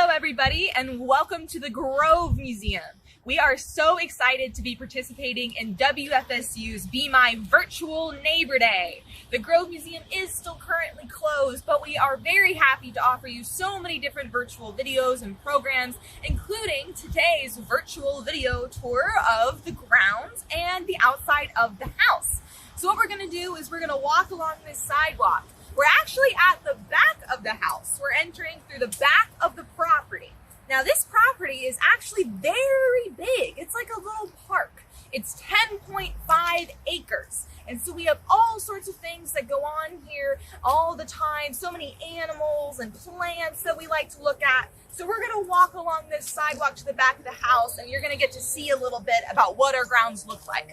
Hello everybody and welcome to the Grove Museum. We are so excited to be participating in WFSU's Be My Virtual Neighbor Day. The Grove Museum is still currently closed, but we are very happy to offer you so many different virtual videos and programs, including today's virtual video tour of the grounds and the outside of the house. So what we're going to do is we're going to walk along this sidewalk. We're actually at the back of the house. We're entering through the back of the property. Now this property is actually very big. It's like a little park. It's 10.5 acres. And so we have all sorts of things that go on here all the time. So many animals and plants that we like to look at. So we're gonna walk along this sidewalk to the back of the house and you're gonna get to see a little bit about what our grounds look like.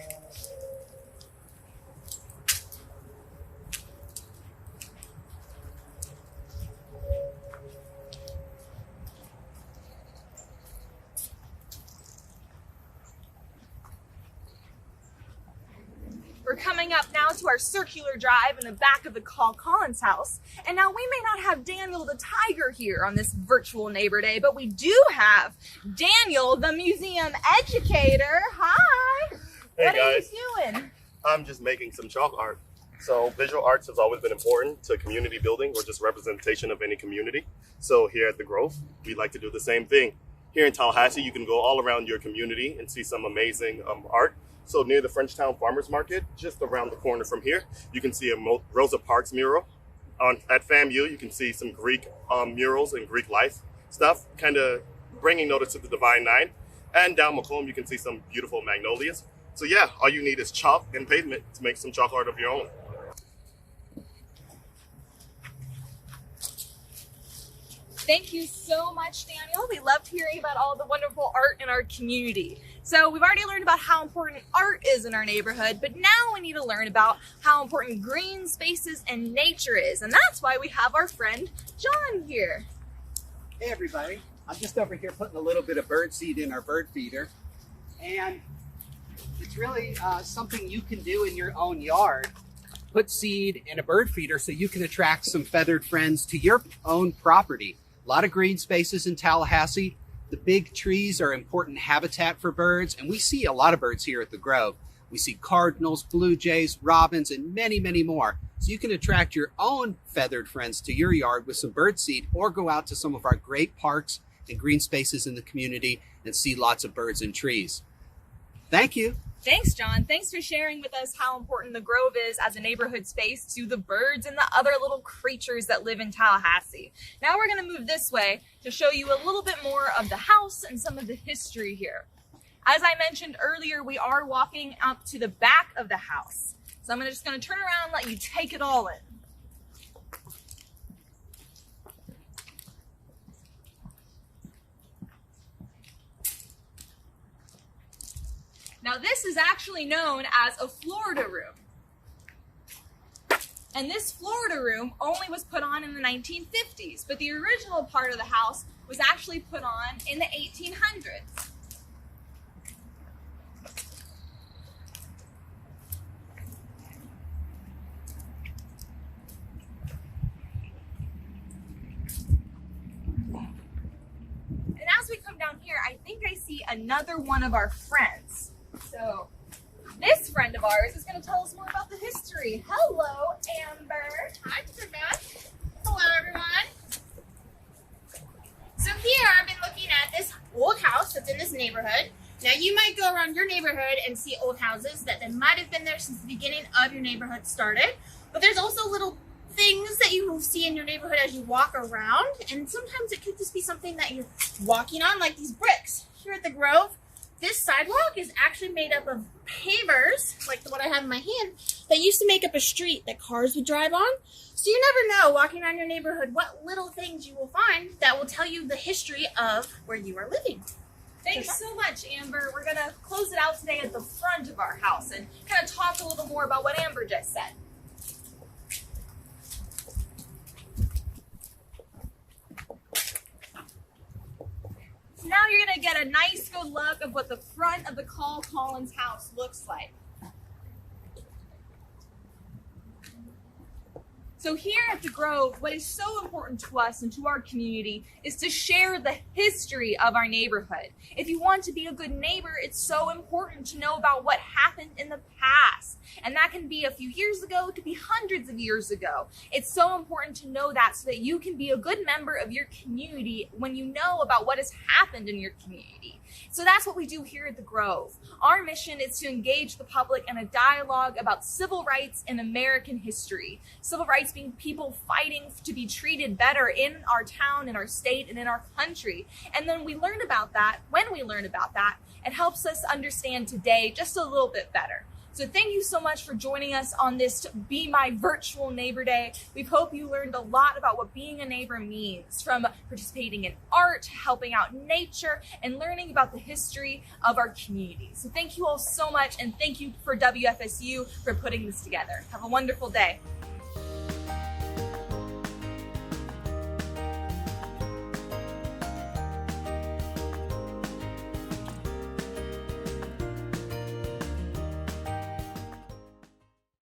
We're coming up now to our circular drive in the back of the Carl Collins house. And now we may not have Daniel the tiger here on this virtual neighbor day, but we do have Daniel, the museum educator. Hi. Hey what guys. Are you doing? I'm just making some chalk art. So visual arts has always been important to community building or just representation of any community. So here at the Grove, we like to do the same thing. Here in Tallahassee, you can go all around your community and see some amazing art. So near the Frenchtown Farmers Market, just around the corner from here, you can see a Rosa Parks mural. At FAMU, you can see some Greek murals and Greek life stuff, kind of bringing notice to the Divine Nine. And down Macomb, you can see some beautiful magnolias. So yeah, all you need is chalk and pavement to make some chalk art of your own. Thank you so much, Daniel. We loved hearing about all the wonderful art in our community. So we've already learned about how important art is in our neighborhood, but now we need to learn about how important green spaces and nature is. And that's why we have our friend, John, here. Hey everybody, I'm just over here putting a little bit of bird seed in our bird feeder. And it's really something you can do in your own yard. Put seed in a bird feeder so you can attract some feathered friends to your own property. A lot of green spaces in Tallahassee. The big trees are important habitat for birds, and we see a lot of birds here at the Grove. We see cardinals, blue jays, robins, and many more. So you can attract your own feathered friends to your yard with some bird seed, or go out to some of our great parks and green spaces in the community and see lots of birds and trees. Thank you. Thanks, John. Thanks for sharing with us how important the Grove is as a neighborhood space to the birds and the other little creatures that live in Tallahassee. Now we're going to move this way to show you a little bit more of the house and some of the history here. As I mentioned earlier, we are walking up to the back of the house. So I'm just going to turn around and let you take it all in. Now this is actually known as a Florida room. And this Florida room only was put on in the 1950s, but the original part of the house was actually put on in the 1800s. And as we come down here, I think I see another one of our friends. So this friend of ours is going to tell us more about the history. Hello, Amber. Hi, Patricia. Hello, everyone. So here I've been looking at this old house that's in this neighborhood. Now you might go around your neighborhood and see old houses that might have been there since the beginning of your neighborhood started. But there's also little things that you will see in your neighborhood as you walk around. And sometimes it could just be something that you're walking on, like these bricks. Here at the Grove, this sidewalk is actually made up of pavers, like the one I have in my hand, that used to make up a street that cars would drive on. So you never know, walking around your neighborhood, what little things you will find that will tell you the history of where you are living. Thanks so much, Amber. We're going to close it out today at the front of our house and kind of talk a little more about what Amber just said. So now you're going to get a nice good look of what the front of the Carl Collins house looks like. So here at the Grove, what is so important to us and to our community is to share the history of our neighborhood. If you want to be a good neighbor, it's so important to know about what happened in the past. And that can be a few years ago, it could be hundreds of years ago. It's so important to know that so that you can be a good member of your community when you know about what has happened in your community. So that's what we do here at the Grove. Our mission is to engage the public in a dialogue about civil rights and American history. Civil rights being people fighting to be treated better in our town, in our state, and in our country. And then we learn about that. When we learn about that, it helps us understand today just a little bit better. So thank you so much for joining us on this Be My Virtual Neighbor Day. We hope you learned a lot about what being a neighbor means, from participating in art, helping out nature, and learning about the history of our community. So thank you all so much, and thank you for WFSU for putting this together. Have a wonderful day.